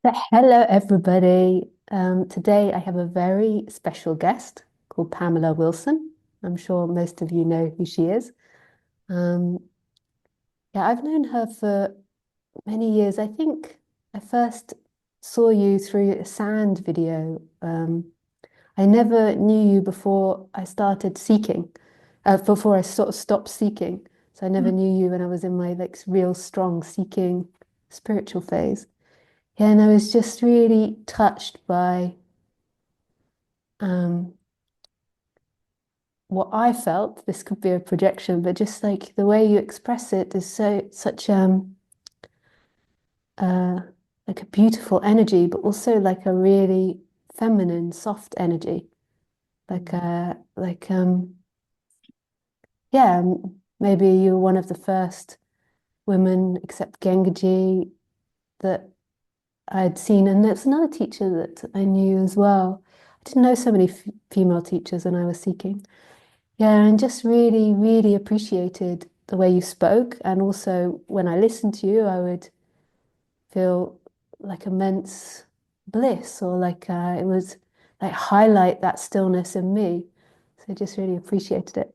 Hello, everybody. Today I have a very special guest called Pamela Wilson. I'm sure most of you know who she is. Um, yeah, I've known her for many years. I think I first saw you through a sand video. I never knew you before I started seeking, before I sort of stopped seeking. So I never Mm. knew you when I was in my like real strong seeking spiritual phase. Yeah, and I was just really touched by um, what I felt. This could be a projection, but just like the way you express it is such uh, like a beautiful energy, but also like a really feminine, soft energy. Like yeah, maybe you were one of the first women, except Gengaji, that I'd seen, and there's another teacher that I knew as well. I didn't know so many f female teachers when I was seeking. Yeah, and just really, really appreciated the way you spoke. And also, when I listened to you, I would feel like immense bliss, or like it was like highlight that stillness in me. So I just really appreciated it.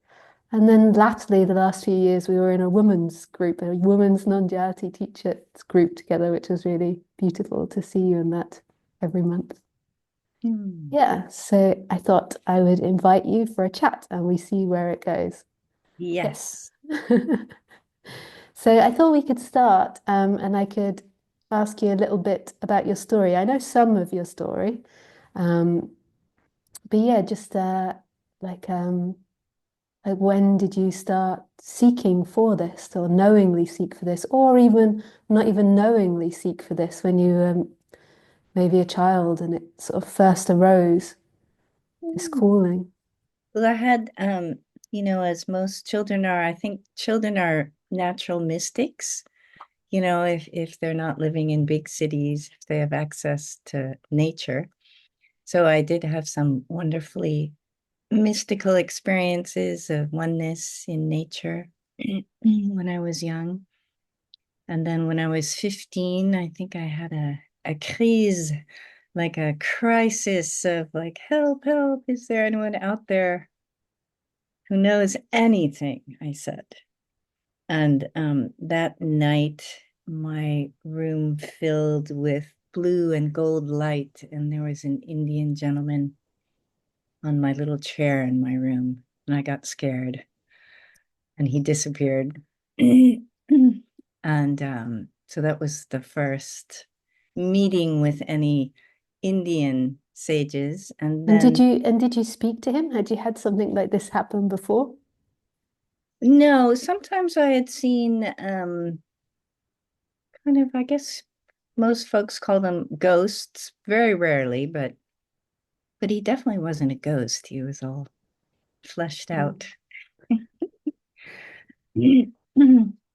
And then latterly, the last few years, we were in a women's group, a women's non-duality teachers group together, which was really beautiful to see you in that every month. Hmm. Yeah, so I thought I would invite you for a chat and we see where it goes. Yeah. Yes. So I thought we could start and I could ask you a little bit about your story. I know some of your story, um, but yeah, just like, um, like when did you start seeking for this or knowingly seek for this, or even not even knowingly seek for this when you maybe a child and it sort of first arose, this Hmm. calling? Well, I had, as most children are, I think children are natural mystics. If they're not living in big cities, if they have access to nature. So I did have some wonderfully mystical experiences of oneness in nature when I was young. And then when I was 15, I think I had a crise, like a crisis of like, help, help, is there anyone out there who knows anything? I said. And that night, my room filled with blue and gold light, and there was an Indian gentleman on my little chair in my room, and I got scared, and he disappeared. And so that was the first meeting with any Indian sages. And then, And did you speak to him? Had you had something like this happen before? no, sometimes I had seen kind of, I guess most folks call them ghosts, very rarely, but he definitely wasn't a ghost. He was all fleshed out.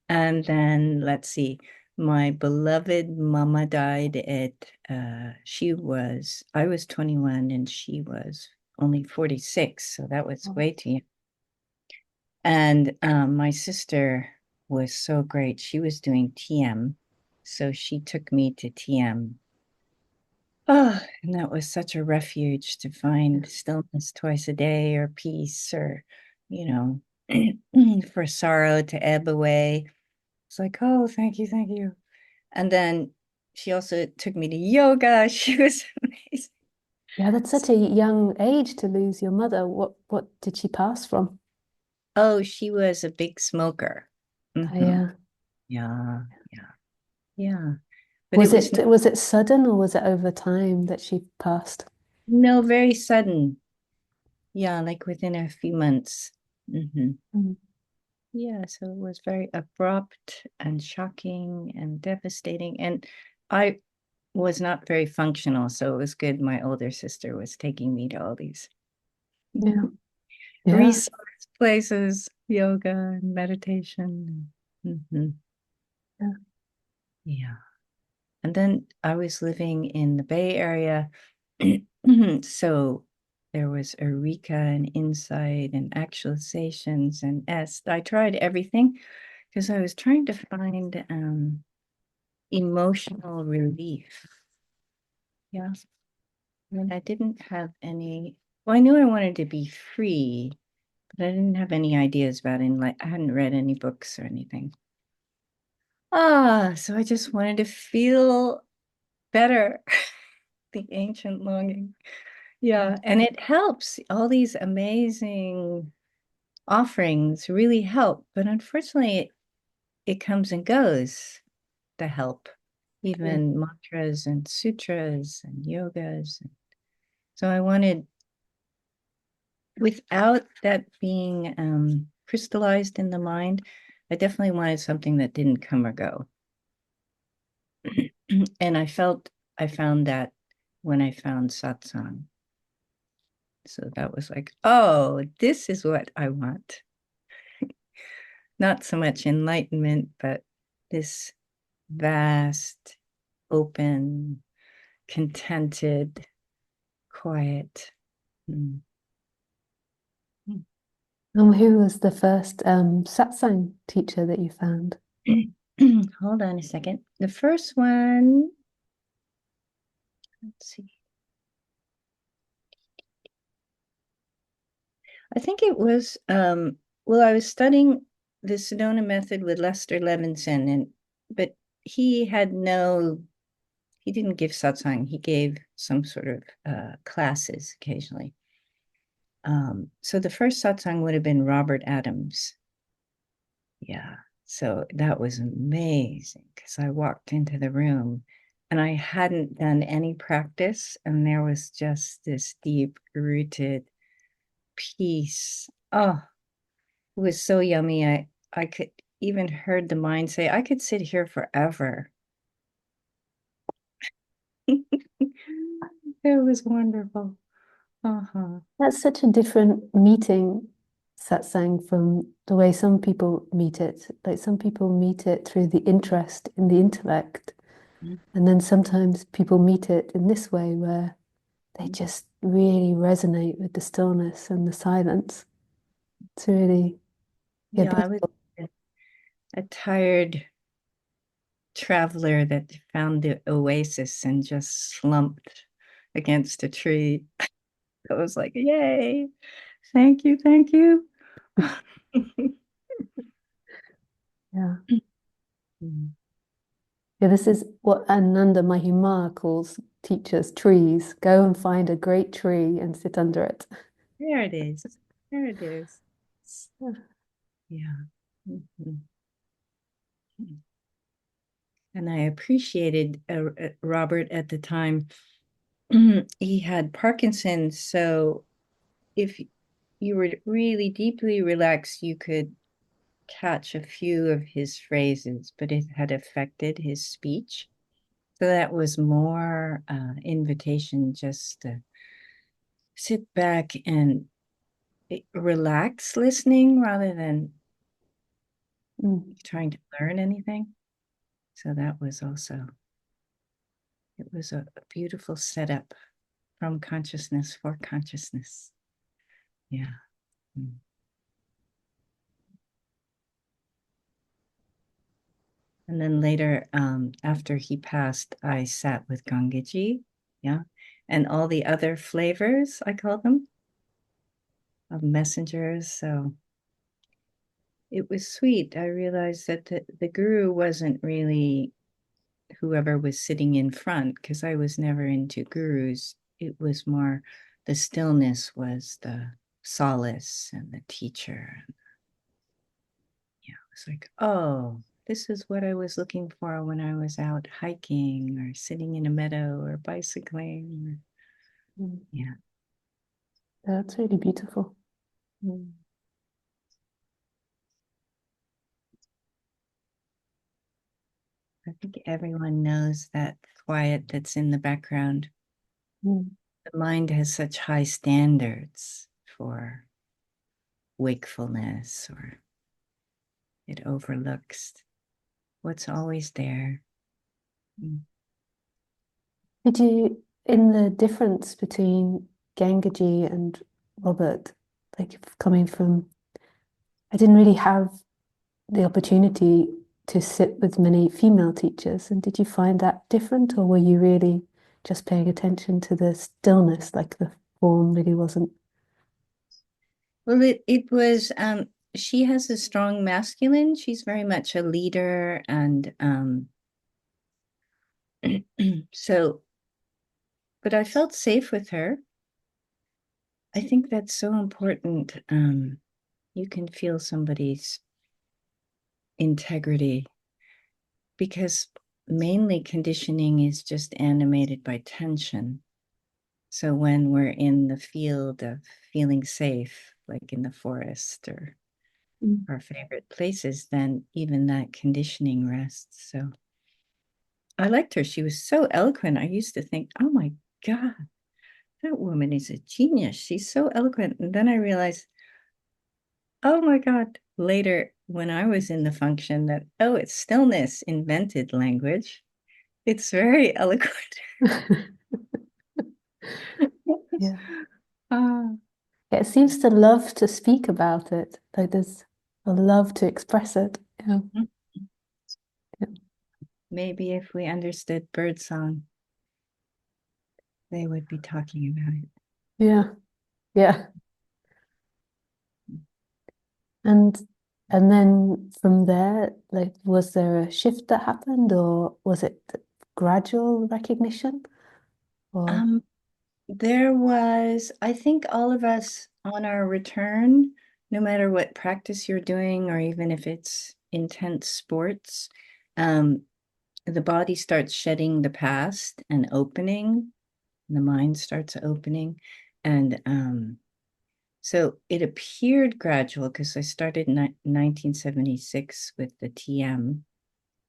And then let's see, my beloved mama died at I was 21 and she was only 46, so that was Oh, way too young. And my sister was so great. She was doing TM, so she took me to TM. Oh, and that was such a refuge to yeah. find stillness twice a day or peace or, you know, for sorrow to ebb away. It's like, oh, thank you, thank you. And then she also took me to yoga. She was amazing. Yeah, that's such a young age to lose your mother. What did she pass from? Oh, she was a big smoker. Hmm. Yeah. Yeah, yeah, yeah. But it was Was it sudden or was it over time that she passed? no very sudden. Yeah, like within a few months. Hmm. Mm. Yeah, so it was very abrupt and shocking and devastating. And I was not very functional, so it was good. My older sister was taking me to all these Yeah. Yeah. resource places, yoga and meditation. Mhm. Yeah. Yeah. And then I was living in the Bay Area. So there was Eureka and Insight and actualizations and I tried everything because I was trying to find emotional relief. Yeah. I mean, I didn't have any, well, I knew I wanted to be free, but I didn't have any ideas about I hadn't read any books or anything. So I just wanted to feel better, the ancient longing. Yeah, and it helps. All these amazing offerings really help, but unfortunately, it comes and goes, the help, Yeah. even mantras and sutras and yogas. So I wanted, without that being crystallized in the mind, I definitely wanted something that didn't come or go. And I found that when I found satsang. So that was like, oh, this is what I want. Not so much enlightenment, but this vast, open, contented, quiet. Mm. And who was the first satsang teacher that you found? Hold on a second. The first one, let's see. I think it was, well, I was studying the Sedona method with Lester Levinson, but he had no, he didn't give satsang. He gave some sort of classes occasionally. So the first satsang would have been Robert Adams. Yeah. So that was amazing because I walked into the room and I hadn't done any practice, and there was just this deep rooted peace. Oh, it was so yummy. I could even heard the mind say, I could sit here forever. It was wonderful. Uh-huh. That's such a different meeting, satsang, from the way some people meet it. Like some people meet it through the interest in the intellect, and then sometimes people meet it in this way where they just really resonate with the stillness and the silence. It's really, yeah, Yeah, I was beautiful. a tired traveler that found the oasis and just slumped against a tree. I was like, yay, thank you, thank you. Yeah. Yeah, this is what Ananda Mahima calls teachers trees. Go and find a great tree and sit under it. There it is. There it is. Yeah. Yeah. Mhm. And I appreciated Robert at the time. He had Parkinson's, so if you were really deeply relaxed, you could catch a few of his phrases, but it had affected his speech. So that was more invitation just to sit back and relax listening rather than Mm. trying to learn anything. So that was also, it was a beautiful setup from consciousness for consciousness. Yeah. Mm. And then later, after he passed, I sat with Gangegi, yeah, and all the other flavors, I call them, of messengers. So it was sweet. I realized that the guru wasn't really whoever was sitting in front, because I was never into gurus. It was more the stillness was the solace and the teacher. Yeah, it was like, oh, this is what I was looking for when I was out hiking or sitting in a meadow or bicycling. Mm. Yeah. That's really beautiful. Mm. I think everyone knows that quiet that's in the background. Mm. The mind has such high standards for wakefulness, or it overlooks what's always there. Mm. Did you, in the difference between Gangegi and Robert, like coming from, I didn't really have the opportunity to sit with many female teachers. And did you find that different, or were you really just paying attention to the stillness, like the form really wasn't. Well, it was she has a strong masculine. She's very much a leader and so but I felt safe with her. I think that's so important. You can feel somebody's integrity because mainly conditioning is just animated by tension. So when we're in the field of feeling safe, like in the forest or our favorite places, then even that conditioning rests. So I liked her. She was so eloquent. I used to think, oh my God, that woman is a genius. She's so eloquent. And then I realized, oh my God, later when I was in the function that, oh, it's stillness, invented language. It's very eloquent. Yeah. Ah, Yeah, it seems to love to speak about it. Like there's a love to express it. Yeah. Yeah. maybe if we understood birdsong, they would be talking about it. Yeah. Yeah. And and then from there, like was there a shift that happened or was it gradual recognition? Or Um, there was, I think all of us on our return, no matter what practice you're doing, or even if it's intense sports, um, the body starts shedding the past and opening, and the mind starts opening. And so it appeared gradual because I started in 1976 with the TM,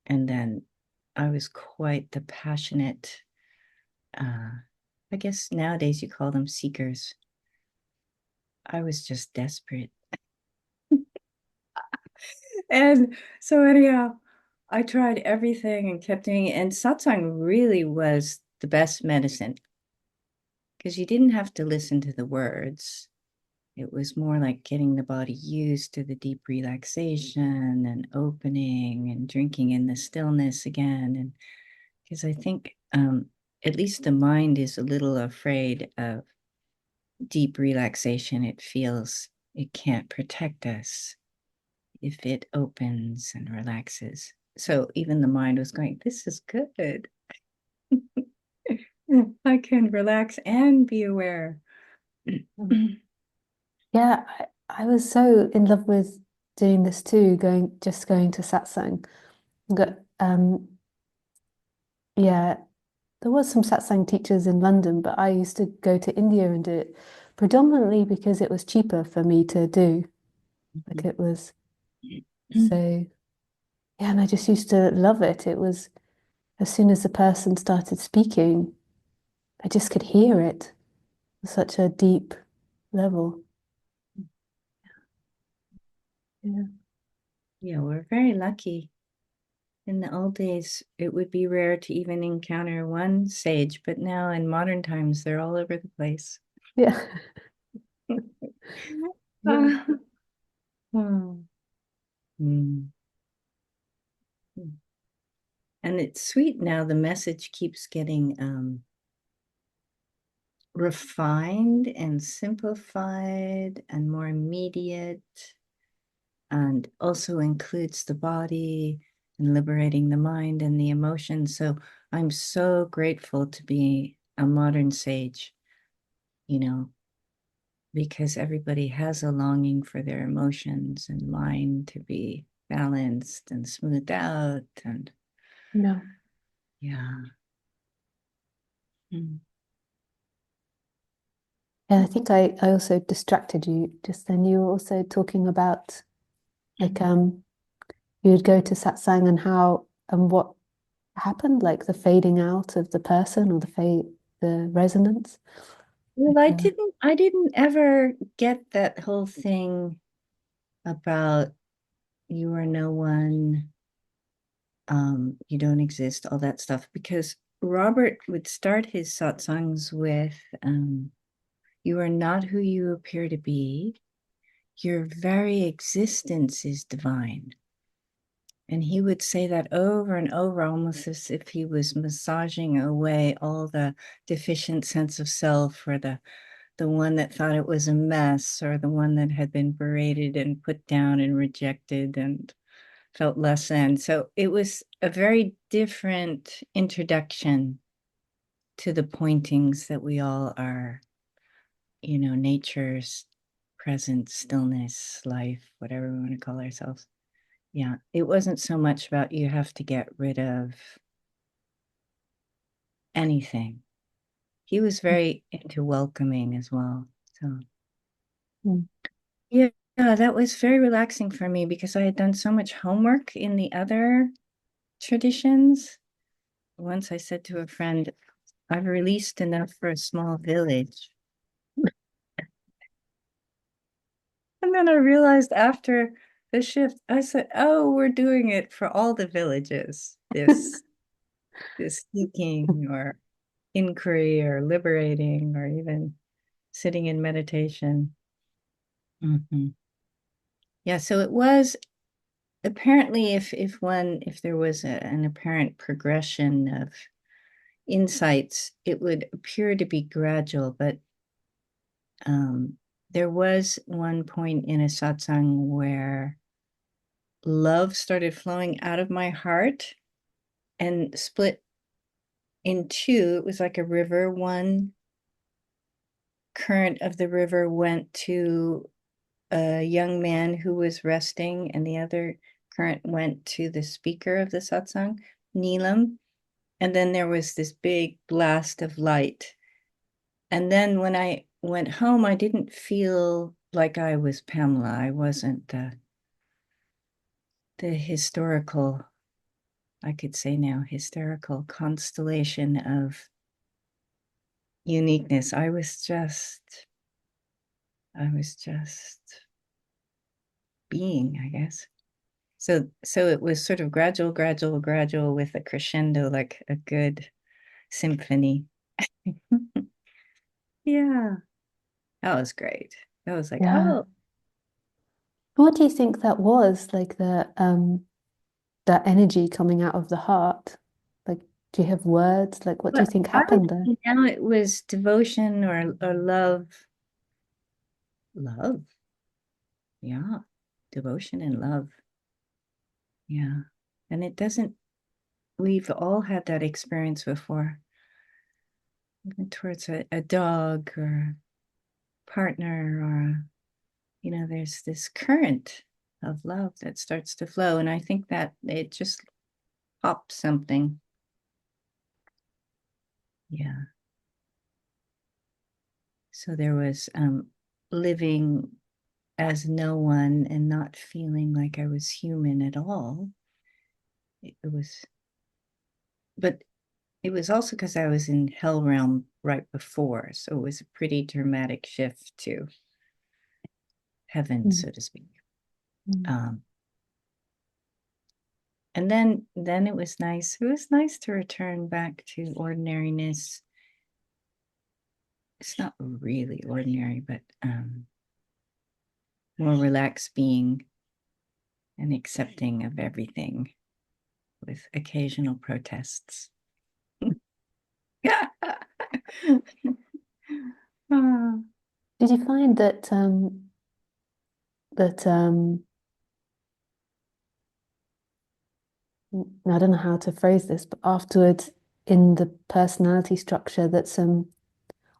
and then I was quite the passionate, uh, I guess nowadays you call them seekers. I was just desperate. And so, anyhow, I tried everything and kept doing it. And satsang really was the best medicine because you didn't have to listen to the words. It was more like getting the body used to the deep relaxation and opening and drinking in the stillness again. And because I think at least the mind is a little afraid of deep relaxation. It feels it can't protect us if it opens and relaxes. So even the mind was going, this is good. I can relax and be aware. yeah, I was so in love with doing this too, going to satsang. Got, yeah, there was some satsang teachers in London, but I used to go to India and do it predominantly because it was cheaper for me to do. Like it was so, yeah, and I just used to love it. It was as soon as the person started speaking, I just could hear it at such a deep level. Yeah. Yeah, we're very lucky. In the old days, it would be rare to even encounter one sage, but now in modern times, they're all over the place. Yeah. Yeah. Ah, oh, mm. And it's sweet now. The message keeps getting refined and simplified and more immediate, and also includes the body and liberating the mind and the emotions. So I'm so grateful to be a modern sage, you know, because everybody has a longing for their emotions and mind to be balanced and smoothed out. And Yeah. yeah. Mm. Yeah, I think I also distracted you just then. You were also talking about like you would go to satsang and how and what happened, like the fading out of the person or the resonance. Well, Like I didn't ever get that whole thing about you are no one, you don't exist, all that stuff, because Robert would start his satsangs with, you are not who you appear to be. Your very existence is divine. And he would say that over and over, almost as if he was massaging away all the deficient sense of self, or the one that thought it was a mess, or the one that had been berated and put down and rejected and felt less than. So it was a very different introduction to the pointings that we all are, nature's presence, stillness, life, whatever we want to call ourselves. Yeah, it wasn't so much about you have to get rid of anything. He was very into welcoming as well. So, Mm. yeah, that was very relaxing for me because I had done so much homework in the other traditions. Once I said to a friend, I've released enough for a small village. And then I realized after the shift, I said, oh, we're doing it for all the villages. This seeking or inquiry or liberating or even sitting in meditation. Mhm. Yeah, so it was apparently if there was an apparent progression of insights, it would appear to be gradual, but um, there was one point in a satsang where love started flowing out of my heart and split in two. It was like a river. One current of the river went to a young man who was resting, and the other current went to the speaker of the satsang, Neelam. And then there was this big blast of light. And then when I went home, I didn't feel like I was Pamela. I wasn't the historical, I could say now, hysterical constellation of uniqueness. I was just being, I guess. So it was sort of gradual, gradual, gradual with a crescendo, like a good symphony. Yeah, that was great. That was like, Yeah. oh, What do you think that was? Like that energy coming out of the heart? Like, do you have words? Like, what do you but think I would happened there? say now it was devotion or love. Love. Yeah. Devotion and love. Yeah. And it doesn't, we've all had that experience before, even towards a dog or partner, or, there's this current of love that starts to flow. And I think that it just pops something. Yeah. So there was living as no one and not feeling like I was human at all. It was, but it was also because I was in hell realm right before. So it was a pretty dramatic shift to heaven, Mm. so to speak. Mm. Um, and then it was nice. It was nice to return back to ordinariness. It's not really ordinary, but more relaxed being and accepting of everything with occasional protests. Ah. Did you find that I don't know how to phrase this, but afterwards in the personality structure that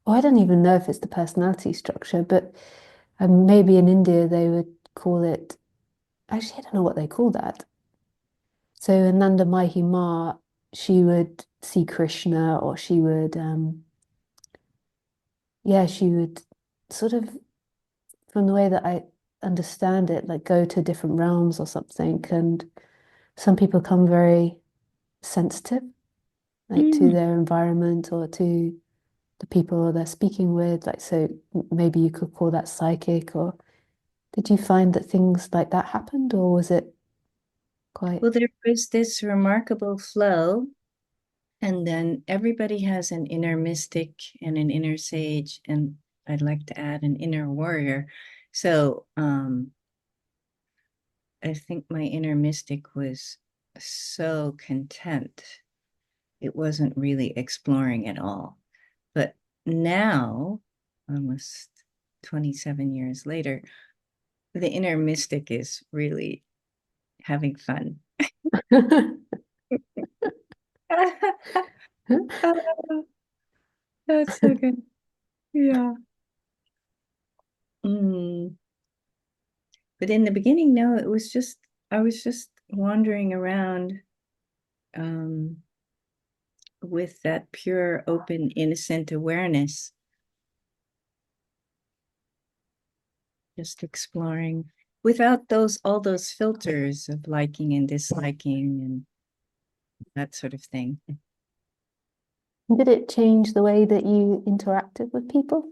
or I don't even know if it's the personality structure, but maybe in India they would call it, actually, I don't know what they call that. So Ananda Mahima, she would see Krishna, or yeah, she would sort of, from the way that I understand it, like go to different realms or something. And some people come very sensitive, like to Mm. their environment or to the people they're speaking with. Like, so maybe you could call that psychic. Or did you find that things like that happened, or was it quite? Well, there was this remarkable flow, and then everybody has an inner mystic and an inner sage, and I'd like to add an inner warrior. So I think my inner mystic was so content. It wasn't really exploring at all. But now, almost 27 years later, the inner mystic is really having fun. That's so good. Yeah. Mm. But in the beginning, no, I was just wandering around um, with that pure, open, innocent awareness, just exploring without all those filters of liking and disliking and that sort of thing. Did it change the way that you interacted with people?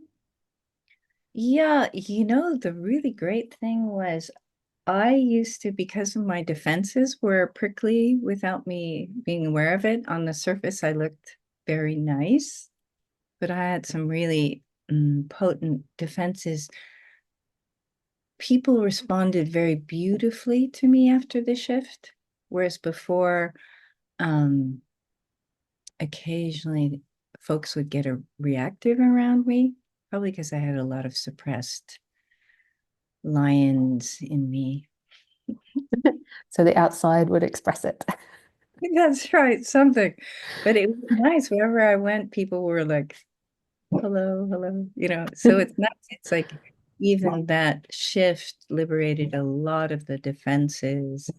Yeah, the really great thing was I used to, because of my defenses were prickly without me being aware of it. On the surface, I looked very nice, but I had some really potent defenses. People responded very beautifully to me after the shift, whereas before, um, occasionally folks would get a reactive around me, probably because I had a lot of suppressed lions in me. So the outside would express it. That's right, something. But it was nice. Wherever I went, people were like, hello, hello, So it's nice. It's like even that shift liberated a lot of the defenses,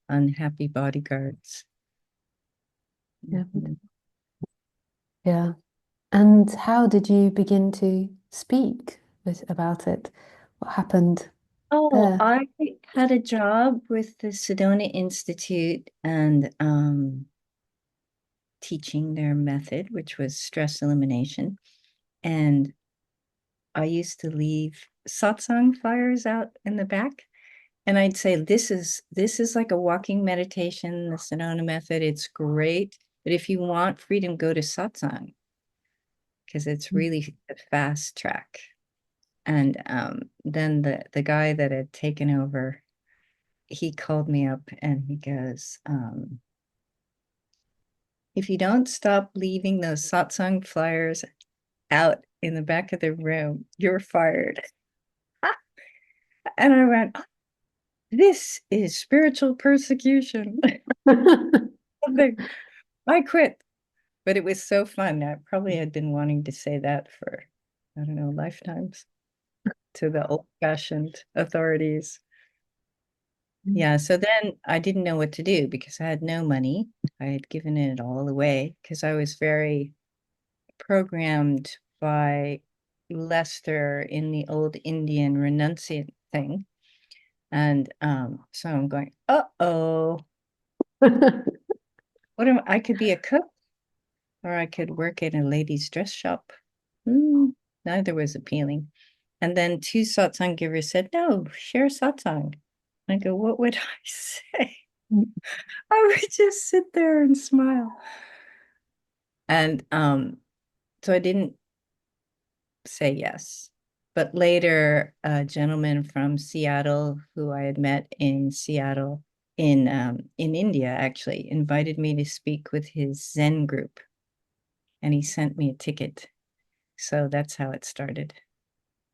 unhappy bodyguards. Yeah. Mhm. Yeah. And how did you begin to speak about it? What happened Oh, there? I had a job with the Sedona Institute and teaching their method, which was stress elimination. And I used to leave satsang flyers out in the back. And I'd say this is like a walking meditation, the Sedona method. It's great. But if you want freedom, go to satsang because it's really a fast track. And then the guy that had taken over, he called me up and he goes, if you don't stop leaving those satsang flyers out in the back of the room, you're fired. And I went, "Oh, this is spiritual persecution." I quit. But it was so fun. I probably had been wanting to say that for, I don't know, lifetimes to the old-fashioned authorities. Yeah, so then I didn't know what to do because I had no money. I had given it all away because I was very programmed by Lester in the old Indian renunciate thing. And so I'm going, uh-oh, I could be a cook or I could work in a ladies' dress shop. Hmm, neither was appealing. And then two satsang givers said, no, share satsang. I go, what would I say? I would just sit there and smile. And so I didn't say yes. But later, a gentleman from Seattle who I had met in Seattle in India actually invited me to speak with his Zen group, and he sent me a ticket. So that's how it started.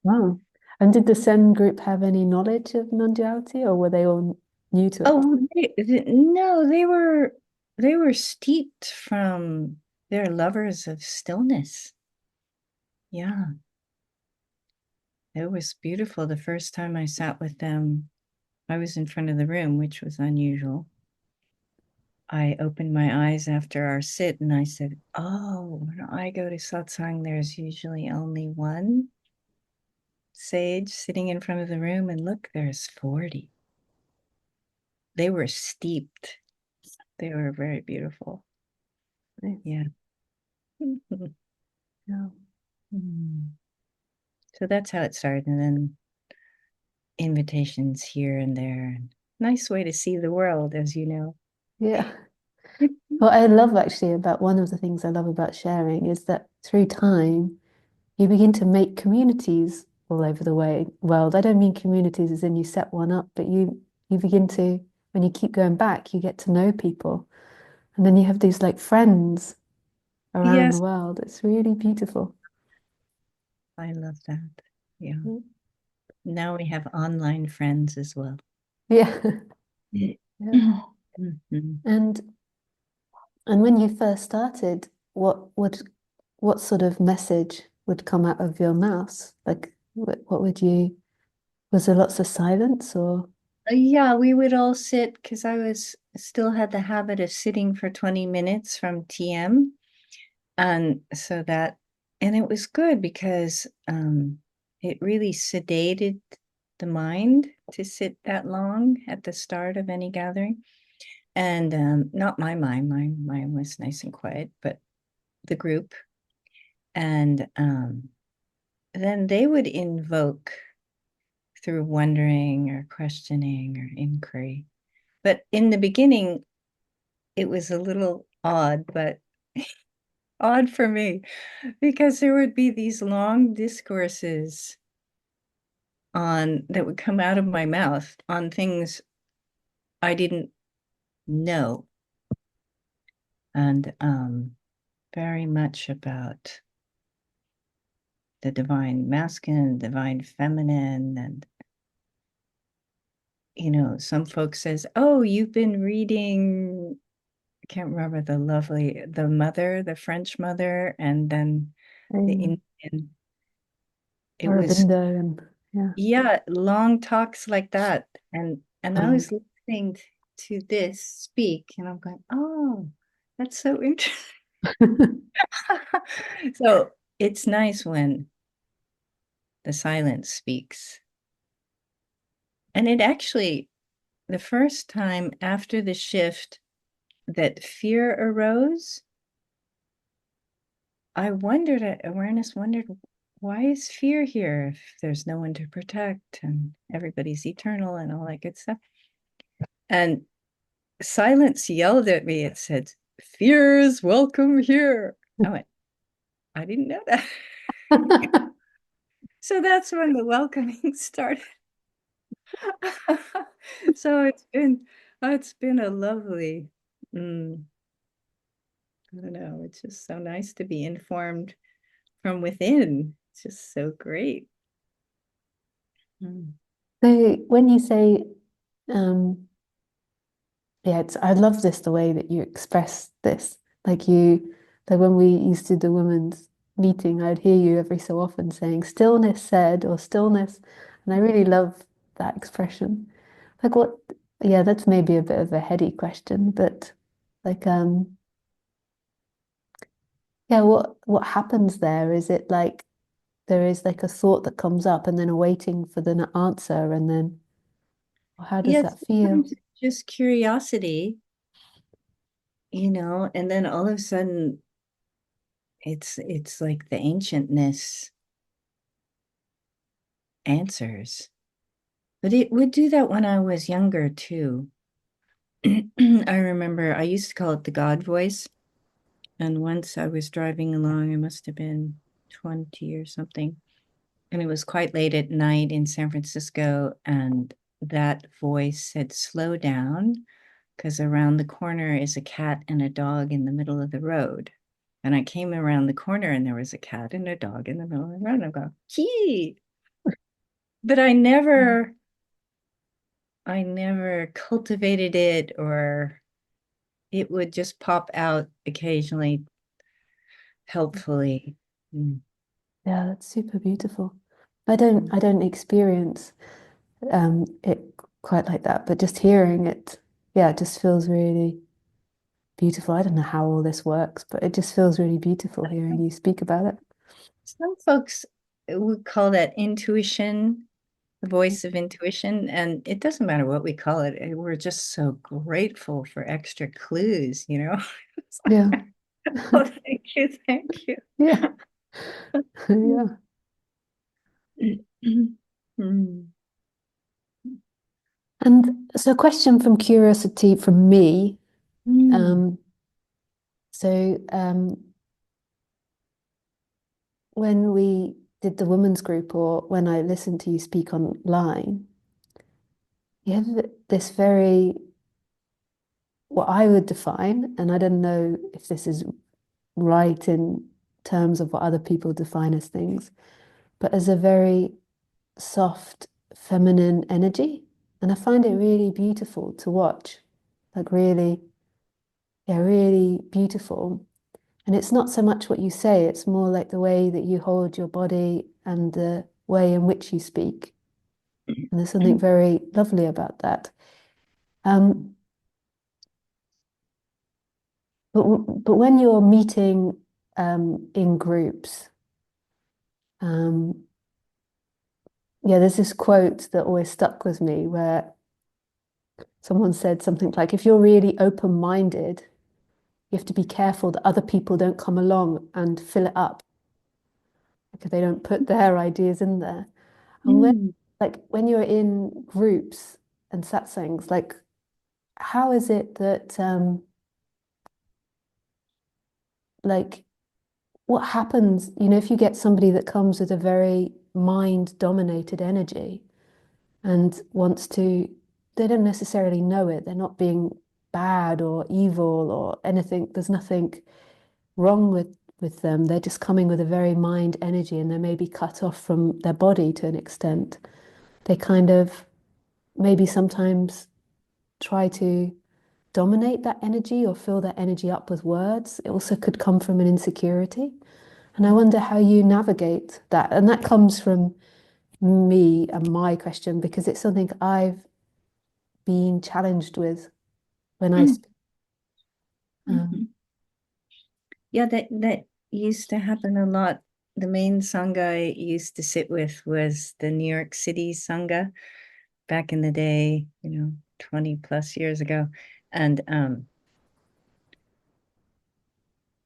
Wow. And did the Zen group have any knowledge of non-duality, or were they all new to it? Oh, no, they were steeped from they're lovers of stillness. Yeah, it was beautiful. The first time I sat with them, I was in front of the room, which was unusual. I opened my eyes after our sit and I said, oh, when I go to satsang, there's usually only one sage sitting in front of the room, and look, there's 40. They were steeped. They were very beautiful. Nice. Yeah. Yeah. So that's how it started. And then invitations here and there. Nice way to see the world, as you know. Yeah. What I love actually about one of the things I love about sharing is that through time, you begin to make communities all over the world. I don't mean communities as in you set one up, but you begin to, when you keep going back, you get to know people. And then you have these like friends around the Yes, world. It's really beautiful. I love that. Yeah. Mm. Now we have online friends as well. Yeah. Yeah. Mhm. And when you first started, what sort of message would come out of your mouth? Like what would you, was there lots of silence or Yeah, we would all sit because I was still had the habit of sitting for 20 minutes from TM. And so that, and it was good because it really sedated the mind to sit that long at the start of any gathering. And not my mind was nice and quiet, but the group. And then they would invoke through wondering or questioning or inquiry. But in the beginning, it was a little odd, but odd for me because there would be these long discourses on that would come out of my mouth on things I didn't know, and very much about the divine masculine, divine feminine, and some folks says, "Oh, you've been reading." I can't remember the mother, the French mother, and then the um, Indian. It was Aurobindo and yeah. Yeah, long talks like that. And I Um, was listening to this speak and I'm going, oh, that's so interesting. So it's nice when the silence speaks. And it actually, the first time after the shift that fear arose, awareness wondered, why is fear here if there's no one to protect and everybody's eternal and all that good stuff? And silence yelled at me. It said, "Fear is welcome here." I went, I didn't know that. So that's when the welcoming started. So it's been a lovely, mm, I don't know, it's just so nice to be informed from within. It's just so great. Mm. so when you say um yeah, I love this the way that you express this. Like when we used to do the women's meeting, I'd hear you every so often saying stillness said or stillness. And I really love that expression. Like what, yeah, that's maybe a bit of a heady question, but like yeah, what happens there? Is it like there is like a thought that comes up and then a waiting for the answer and then how does Yes, that feel? sometimes it's just curiosity, and then all of a sudden it's like the ancientness answers. But it would do that when I was younger too. I remember I used to call it the God voice. And once I was driving along, I must have been 20 or something. And it was quite late at night in San Francisco. And that voice said, slow down, because around the corner is a cat and a dog in the middle of the road. And I came around the corner and there was a cat and a dog in the middle of the road. And I'm going, gee. But I never cultivated it, or it would just pop out occasionally helpfully. Mm. Yeah, that's super beautiful. Mm. I don't experience it quite like that, but just hearing it, yeah, it just feels really beautiful. I don't know how all this works, but it just feels really beautiful hearing you speak about it. Some folks would call that intuition, the voice of intuition, and it doesn't matter what we call it. We're just so grateful for extra clues. It's Yeah. like, oh, thank you, thank you. Yeah. Yeah. Mm. And so a question from curiosity from me. Mm. Um, so when we did the women's group or when I listened to you speak online, you have this very, what I would define, and I don't know if this is right in terms of what other people define as things, but as a very soft, feminine energy. And I find it really beautiful to watch. Like really, yeah, really beautiful. And it's not so much what you say, it's more like the way that you hold your body and the way in which you speak. And there's something very lovely about that. Um, but when you're meeting in groups, um, yeah, there's this quote that always stuck with me where someone said something like, if you're really open-minded, you have to be careful that other people don't come along and fill it up because they don't put their ideas in there. And when Mm. like when you're in groups and satsangs, like how is it that like what happens, if you get somebody that comes with a very mind-dominated energy and wants to, they don't necessarily know it, they're not being bad or evil or anything, there's nothing wrong with them. They're just coming with a very mind energy and they may be cut off from their body to an extent. They kind of maybe sometimes try to dominate that energy or fill that energy up with words. It also could come from an insecurity. And I wonder how you navigate that. And that comes from me and my question because it's something I've been challenged with when I Mm. speak. Um, Mhm. Yeah, that used to happen a lot. The main sangha I used to sit with was the New York City sangha back in the day, 20 plus years ago. And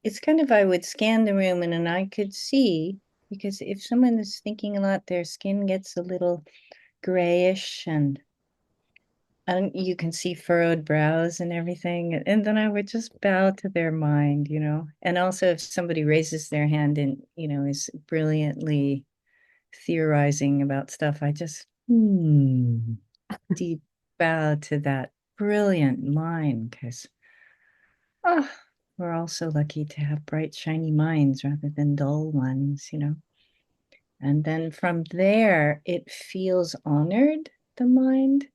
it's kind of, I would scan the room and then I could see, because if someone is thinking a lot, their skin gets a little grayish and you can see furrowed brows and everything. And then I would just bow to their mind. And also if somebody raises their hand and, is brilliantly theorizing about stuff, I just deep bow to that brilliant mind because oh, we're all so lucky to have bright, shiny minds rather than dull ones. And then from there, it feels honored, the mind.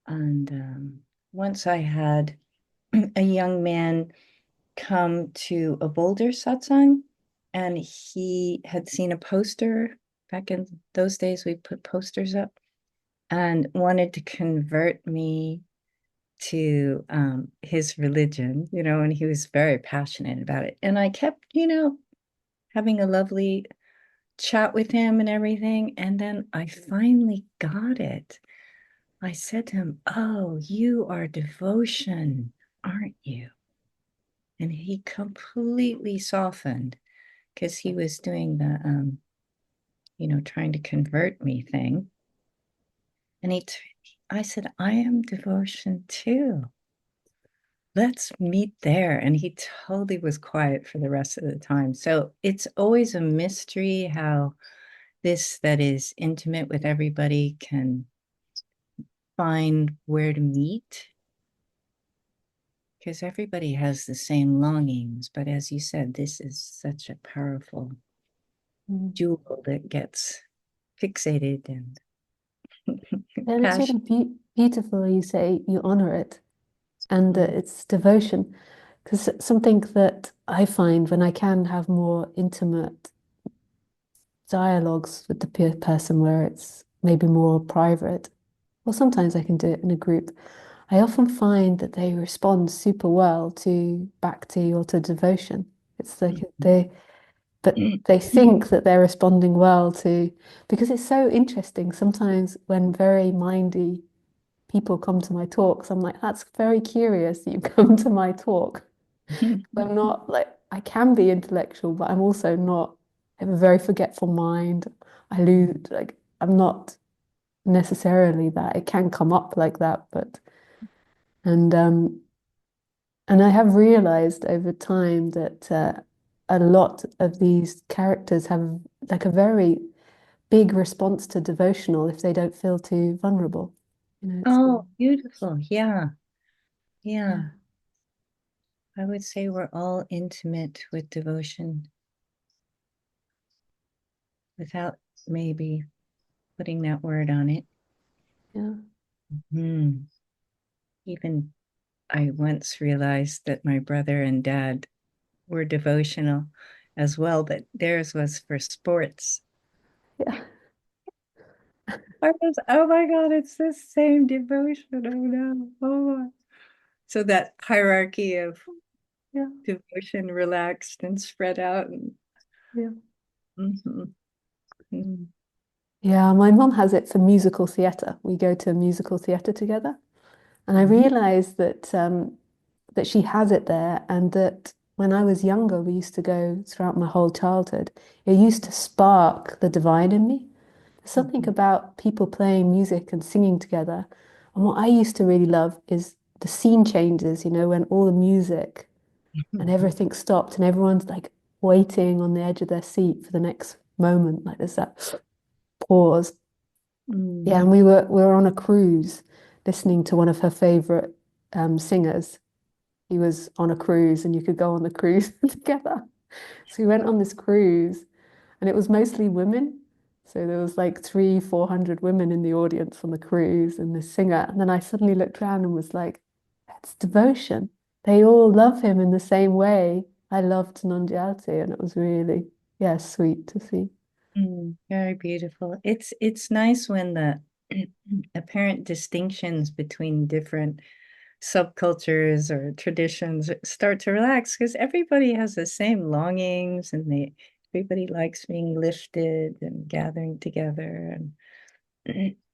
And once I had a young man come to a Boulder satsang, and he had seen a poster. Back in those days, we put posters up and wanted to convert me to his religion, and he was very passionate about it. And I kept, having a lovely chat with him and everything. And then I finally got it. I said to him, "Oh, you are devotion, aren't you?" And he completely softened because he was doing the trying to convert me thing. And I said, "I am devotion too. Let's meet there." And he totally was quiet for the rest of the time. So it's always a mystery how this that is intimate with everybody can find where to meet because everybody has the same longings. But as you said, this is such a powerful mm. jewel that gets fixated and And it's really passion. beautiful you say you honor it and that Mm. it's devotion. Because something that I find when I can have more intimate dialogues with the peer person where it's maybe more private, or sometimes I can do it in a group, I often find that they respond super well to bhakti or to devotion. It's like but they think that they're responding well to, because it's so interesting. Sometimes when very mindy people come to my talks, I'm like, that's very curious that you come to my talk. I'm not like, I can be intellectual, but I'm also not, I have a very forgetful mind. I lose, like, I'm not necessarily that. It can come up like that, and um, and I have realized over time that a lot of these characters have like a very big response to devotional if they don't feel too vulnerable. it's Oh, beautiful. Yeah. yeah, Yeah. I would say we're all intimate with devotion without maybe putting that word on it. yeah, Hmm. Even I once realized that my brother and dad were devotional as well, but theirs was for sports. yeah, I was, oh my God, it's the same devotion. Oh no. Oh my. So that hierarchy of yeah, devotion relaxed and spread out. And, yeah. mhm, mhm, Yeah, my mom has it for musical theatre. We go to musical theatre together, and I mhm, realized that she has it there, and that when I was younger, we used to go throughout my whole childhood. It used to spark the divine in me. There's something mhm, about people playing music and singing together. And what I used to really love is the scene changes, when all the music and mhm, everything stopped and everyone's like waiting on the edge of their seat for the next moment. Like there's that pause. Yeah, mhm, and we were on a cruise listening to one of her favorite singers. He was on a cruise and you could go on the cruise together. So we went on this cruise and it was mostly women. So there was like 400 women in the audience on the cruise and the singer. And then I suddenly looked around and was like, that's devotion. They all love him in the same way I loved non-duality. And it was really, yeah, sweet to see. Very beautiful. It's nice when the apparent distinctions between different subcultures or traditions start to relax because everybody has the same longings and everybody likes being lifted and gathering together and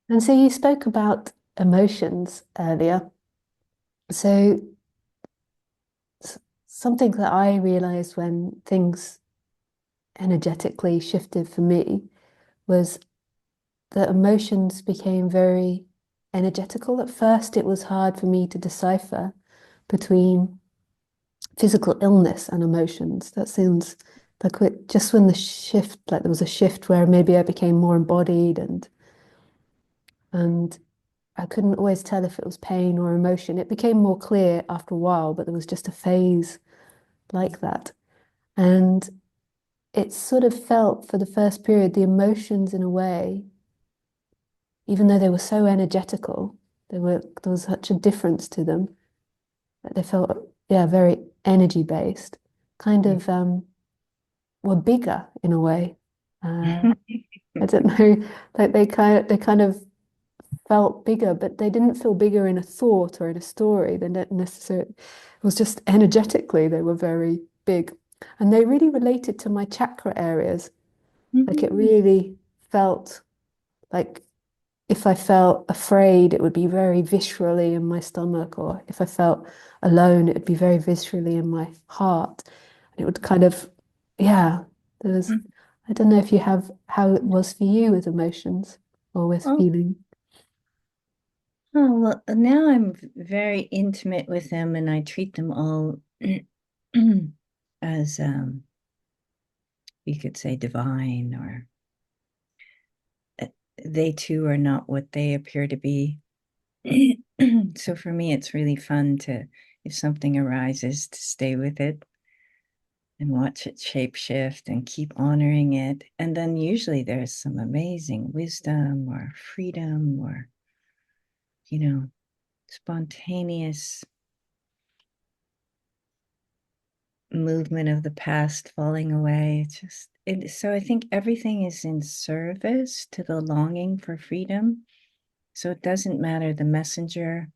And so you spoke about emotions earlier. So something that I realized when things energetically shifted for me was that emotions became very energetical. At first, it was hard for me to decipher between physical illness and emotions. That seems like just when the shift, like there was a shift where maybe I became more embodied and I couldn't always tell if it was pain or emotion. It became more clear after a while, but there was just a phase like that. And it sort of felt for the first period, the emotions in a way, even though they were so energetical, there was such a difference to them that they felt, yeah, very energy based, kind of were bigger in a way. I don't know, like they kind of felt bigger, but they didn't feel bigger in a thought or in a story. They didn't necessarily, it was just energetically, they were very big. And they really related to my chakra areas. Like it really felt like if I felt afraid, it would be very viscerally in my stomach, or if I felt alone, it would be very viscerally in my heart. And it would kind of, yeah, there was, I don't know if you have how it was for you with emotions or with Oh, feeling. oh, well, now I'm very intimate with them and I treat them all as you could say divine or uh, they too are not what they appear to be. So for me, it's really fun to, if something arises, to stay with it and watch it shape shift and keep honoring it. And then usually there's some amazing wisdom or freedom or, you know, spontaneous movement of the past falling away. So I think everything is in service to the longing for freedom. So it doesn't matter the messenger,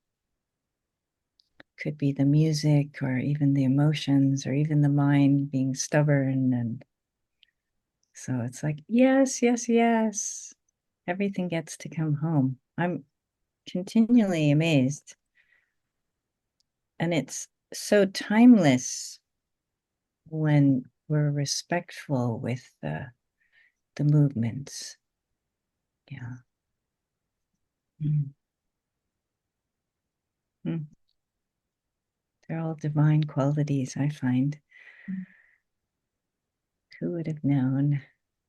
could be the music or even the emotions or even the mind being stubborn. And so it's like, yes, yes, yes. Everything gets to come home. I'm continually amazed. And it's so timeless when we're respectful with the movements. Yeah. Mm. Mm. They're all divine qualities, I find. Who would have known?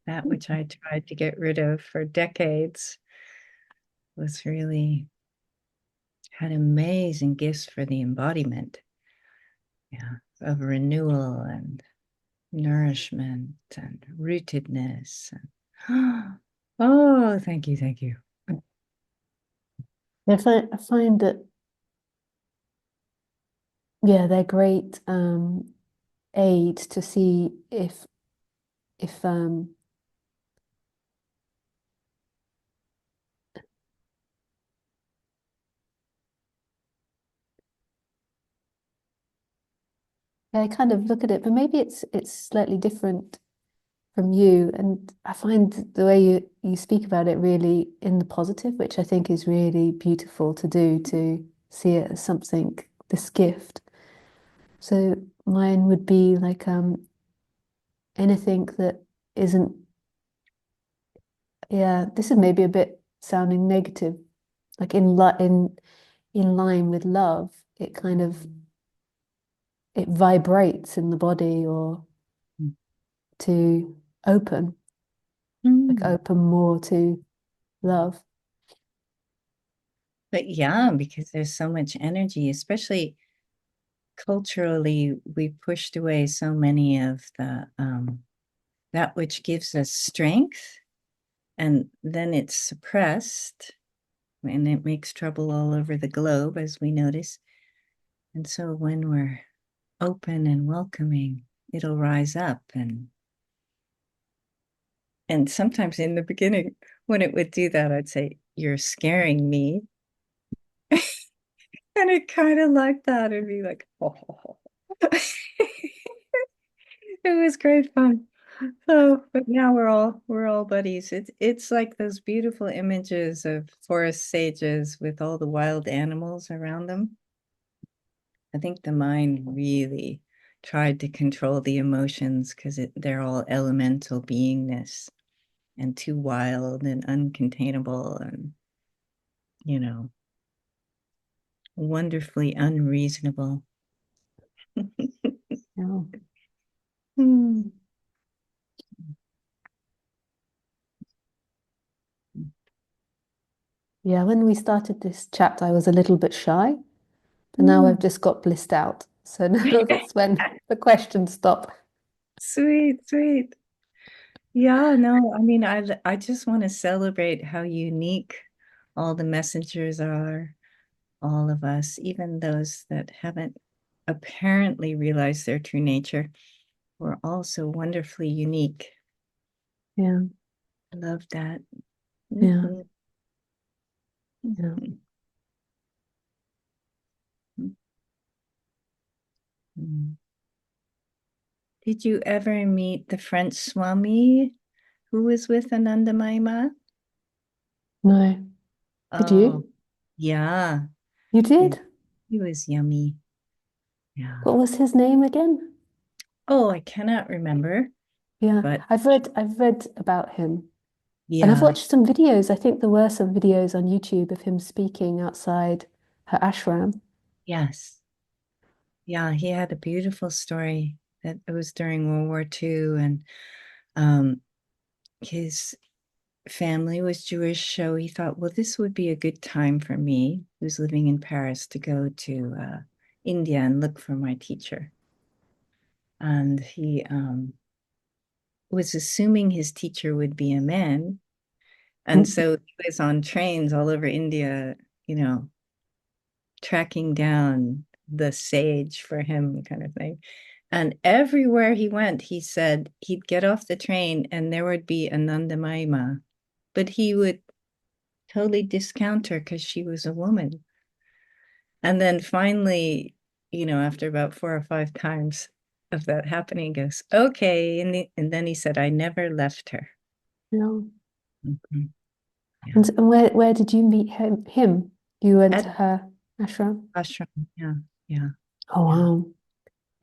that which I tried to get rid of for decades, was really had amazing gifts for the embodiment, yeah, of renewal and nourishment and rootedness. And, oh, thank you. I find that, yeah, they're great aids to see if I kind of look at it, but maybe it's slightly different from you. And I find the way you speak about it really in the positive, which I think is really beautiful to do, to see it as something, this gift. So mine would be like anything that isn't, yeah, this is maybe a bit sounding negative, like in line with love, it kind of it vibrates in the body or to open, like Mm. open more to love. But yeah, because there's so much energy, especially culturally, we pushed away so many of the that which gives us strength, and then it's suppressed, and it makes trouble all over the globe, as we notice. And so when we're open and welcoming, it'll rise up. And sometimes in the beginning, when it would do that, I'd say, "You're scaring me." And it kind of like that. It'd be like, oh. It was great fun. So, but now we're all buddies. It's like those beautiful images of forest sages with all the wild animals around them. I think the mind really tried to control the emotions because they're all elemental beingness and too wild and uncontainable and, you know, wonderfully unreasonable. Yeah. Hmm. Yeah, when we started this chat, I was a little bit shy, but now Hmm. I've just got blissed out. So now that's when the questions stop. Sweet, sweet. Yeah, no, I mean, I just want to celebrate how unique all the messengers are, all of us, even those that haven't apparently realized their true nature. We're all so wonderfully unique. Yeah, I love that. yeah, Mhm, yeah. mhm, mhm. Did you ever meet the French Swami who was with Anandamaima? No, did Oh, you? yeah. You Yeah, did? he was yummy. Yeah. What was his name again? Oh, I cannot remember, Yeah, but I've read about him. And I've yeah, watched some videos. I think there were some videos on YouTube of him speaking outside her ashram. yes. Yeah, he had a beautiful story that it was during World War II, and um his family was Jewish, so he thought, well, this would be a good time for me, who's living in Paris, to go to India and look for my teacher. And he was assuming his teacher would be a man. And Mm. so he was on trains all over India, you know, tracking down the sage for him, kind of thing. And everywhere he went, he said he'd get off the train and there would be Anandamaima, but he would totally discount her because she was a woman. And then finally, after about 4 or 5 times of that happening, he goes, okay. And then he said, I never left her. Yeah. Mhm. Yeah. And where did you meet him? You went At to her ashram? ashram. Yeah. Yeah. Oh, Yeah. wow.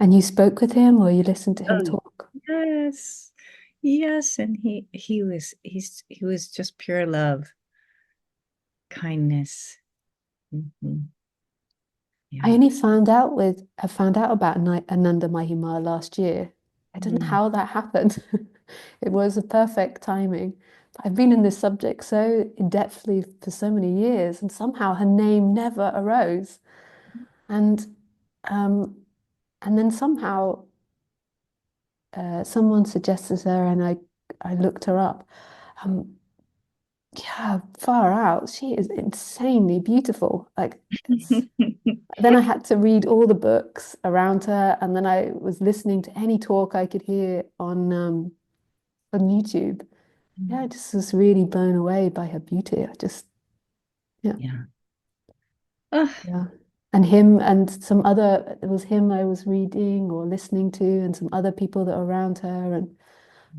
And you spoke with him or you listened to him Oh, talk? yes. Yes. And he was just pure love, kindness. Mhm. Yeah. I found out about Ananda Mahima last year. I don't know Mm. how that happened. It was a perfect timing. I've been in this subject so in-depthly for so many years, and somehow her name never arose. And um, and then somehow someone suggested her, and I looked her up. Um, yeah, far out. She is insanely beautiful. Like it's. Then I had to read all the books around her, and then I was listening to any talk I could hear on YouTube. Yeah, I just was really blown away by her beauty. I just, yeah, Yeah. Oh, yeah. And him and some other, it was him I was reading or listening to, and some other people that were around her and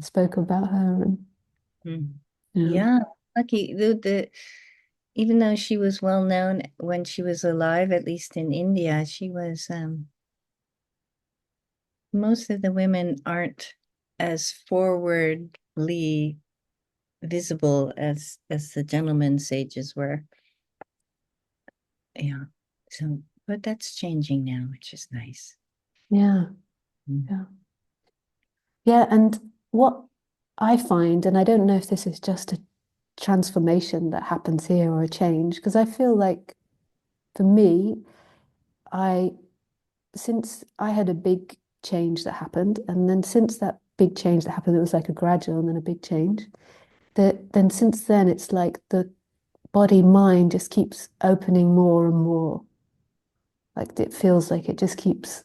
spoke about her. And mm. yeah, Yeah. Lucky the even though she was well known when she was alive, at least in India, she was most of the women aren't as forwardly visible as the gentlemen sages were. Yeah. So, but that's changing now, which is nice. yeah, Mm. yeah. Yeah, and what I find, and I don't know if this is just a transformation that happens here or a change, because I feel like for me, I since I had a big change that happened, and then since that big change that happened, it was like a gradual and then a big change. That then since then, it's like the body mind just keeps opening more and more. Like it feels like it just keeps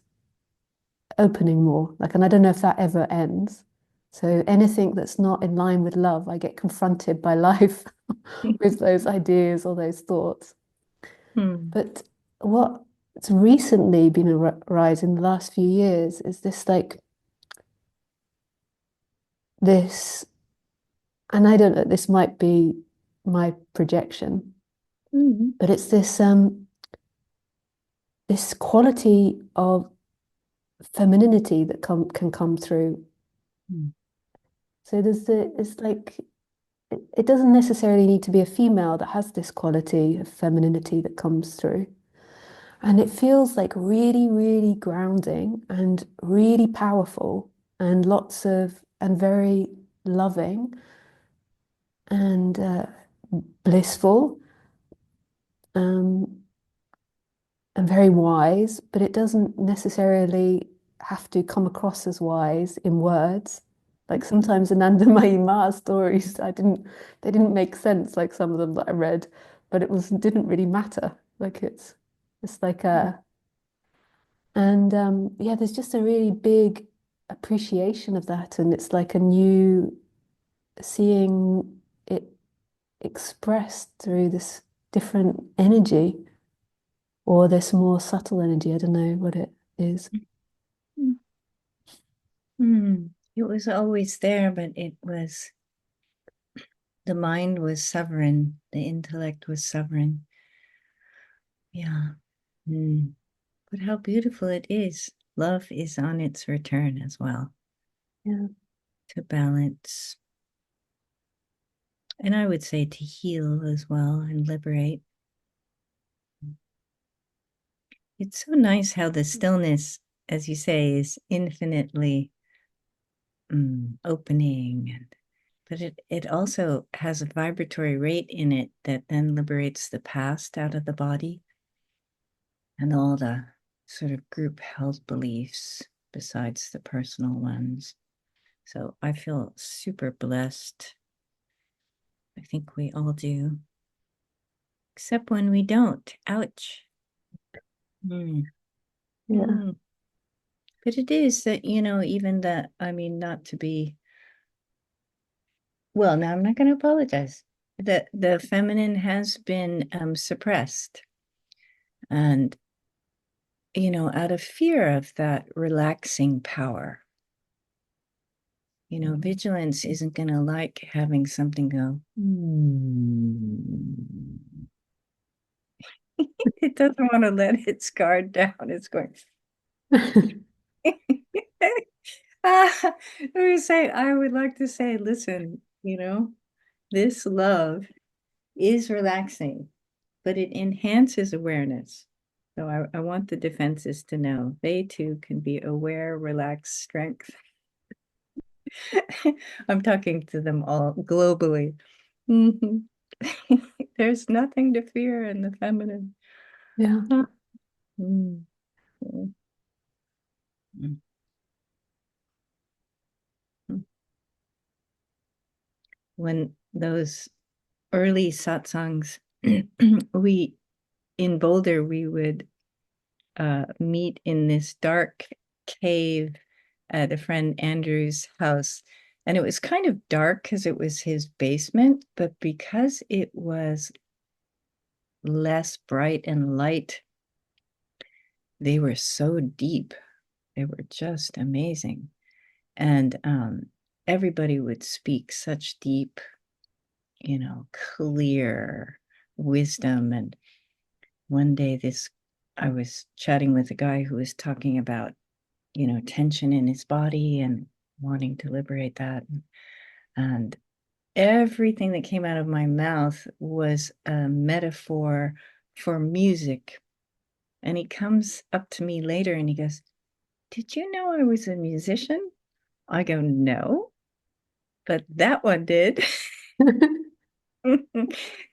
opening more. Like, and I don't know if that ever ends. So anything that's not in line with love, I get confronted by life with those ideas or those thoughts. Hmm. But what's recently been a rise in the last few years is this like this, and I don't know, this might be my projection, Mm. but it's this quality of femininity that can come through. Mm. So it's like it doesn't necessarily need to be a female that has this quality of femininity that comes through. And it feels like really, really grounding and really powerful and and very loving and blissful um, and very wise, but it doesn't necessarily have to come across as wise in words. Like sometimes Ananda Mahima stories, they didn't make sense, like some of them that I read, but didn't really matter. Like it's like and yeah, there's just a really big appreciation of that, and it's like a new seeing it expressed through this different energy or this more subtle energy. I don't know what it is. Mm. Mm. It was always there, but the mind was sovereign, the intellect was sovereign. Yeah. Mm. But how beautiful it is. Love is on its return as well Yeah, to balance. And I would say to heal as well and liberate. It's so nice how the stillness, as you say, is infinitely opening. But it also has a vibratory rate in it that then liberates the past out of the body and all the sort of group held beliefs besides the personal ones. So I feel super blessed. I think we all do, except when we don't. Ouch. Mm. yeah, Mm. But it is that, even that, I mean, not to be, well, now I'm not going to apologize. The feminine has been suppressed. And, out of fear of that relaxing power, vigilance isn't going to like having something go, It doesn't want to let its guard down. It's going, I would like to say, listen, this love is relaxing, but it enhances awareness. So I want the defenses to know they too can be aware, relaxed strength. I'm talking to them all globally. Mhm. There's nothing to fear in the feminine. Yeah. Ah, mm, mm, mm, mm. When those early satsangs, we in Boulder, we would meet in this dark cave at a friend Andrew's house. And it was kind of dark because it was his basement, but because it was less bright and light, they were so deep. They were just amazing. And everybody would speak such deep, clear wisdom. And one day, I was chatting with a guy who was talking about, tension in his body and wanting to liberate that. And everything that came out of my mouth was a metaphor for music. And he comes up to me later and he goes, "Did you know I was a musician?" I go, "No, but that one did."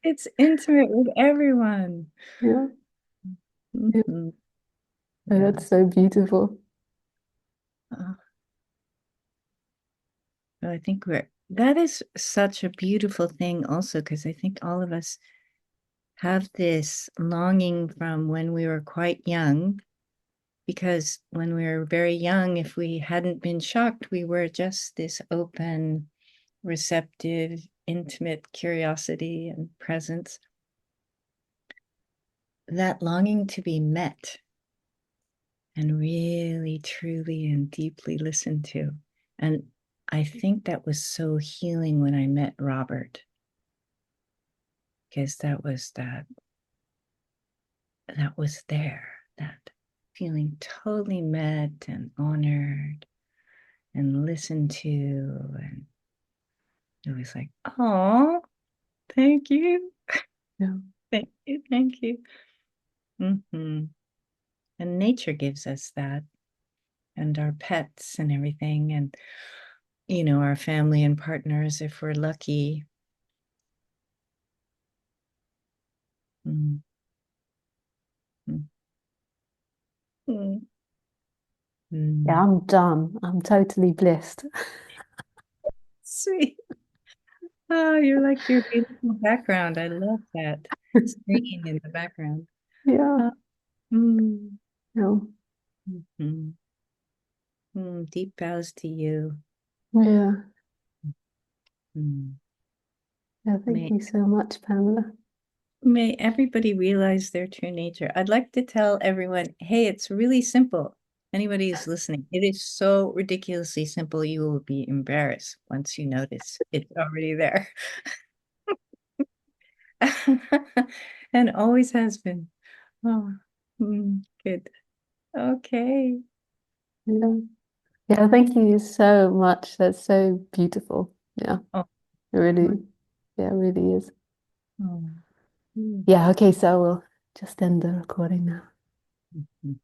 It's intimate with everyone. Yeah. Yeah. Mhm. Oh, Yeah. that's so beautiful. Uh, I think that is such a beautiful thing also, because I think all of us have this longing from when we were quite young, because when we were very young, if we hadn't been shocked, we were just this open, receptive, intimate curiosity and presence. That longing to be met and really, truly, and deeply listened to. And I think that was so healing when I met Robert, because that was there, that feeling totally met and honored and listened to. And it was like, oh, thank you. Yeah. Thank you. Thank you. Mm-hmm. And nature gives us that, and our pets and everything, and, our family and partners, if we're lucky. Mm-hmm. Yeah, Mm-hmm. I'm done. I'm totally blissed. Sweet. Oh, you're like your beautiful background. I love that screen in the background. Yeah. Uh, mm, Yeah. mhm. Deep bows to you. Yeah. Mm. Yeah. Thank May you so much, Pamela. may everybody realize their true nature. I'd like to tell everyone, hey, it's really simple. Anybody who's listening, it is so ridiculously simple. You will be embarrassed once you notice it's already there. And always has been. Oh, good. Okay. Yeah. Yeah. Thank you so much. That's so beautiful. Yeah. Oh, It my. really, yeah, it really is. Oh. Mm. Yeah. Okay. So we'll just end the recording now. Mhm.